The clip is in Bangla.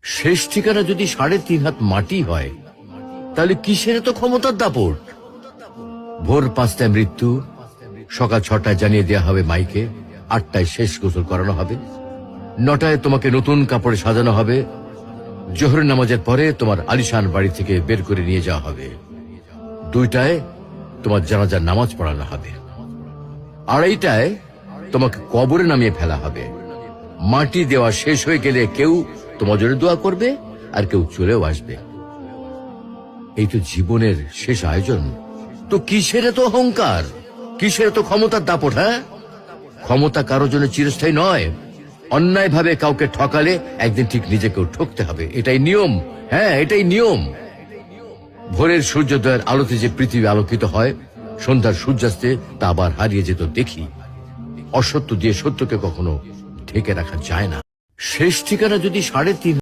শেষ ঠিকানা যদি 3.5 হাত মাটি হয়, তাহলে কিসের তো ক্ষমতার দাপট? ভোর 5টায় মৃত্যু, সকাল 6টায় জানিয়ে দেওয়া হবে মাইকে, 8টায় শেষ গোসল করানো হবে, 9টায় তোমাকে নতুন কাপড়ে সাজানো হবে, জোহরের নামাজের পরে তোমার আলিশান বাড়ি থেকে বের করে নিয়ে যাওয়া হবে, 2টায় তোমার জানাজার নামাজ পড়ানো হবে, 2:30টায় তোমাকে কবরে নামিয়ে ফেলা হবে। মাটি দেওয়া শেষ হয়ে গেলে কেউ তোমার জন্য দোয়া করবে, আর কেউ চলেও আসবে। এই তো জীবনের শেষ আয়োজন। তো কিসের তো অহংকার, কিসের তো ক্ষমতার দাপট? হ্যাঁ, ক্ষমতা কারোর জন্য চিরস্থায়ী নয়। অন্যায় ভাবে কাউকে ঠকালে একদিন ঠিক নিজেকেও ঠকতে হবে, এটাই নিয়ম। হ্যাঁ, এটাই নিয়ম। ভোরের সূর্যোদয়ের আলোতে যে পৃথিবী আলোকিত হয়, সন্ধ্যার সূর্যাস্তে তা আবার হারিয়ে যেত দেখি। অসত্য দিয়ে সত্যকে কখনো ঢেকে রাখা যায় না। শেষ ঠিকানা যদি 3.5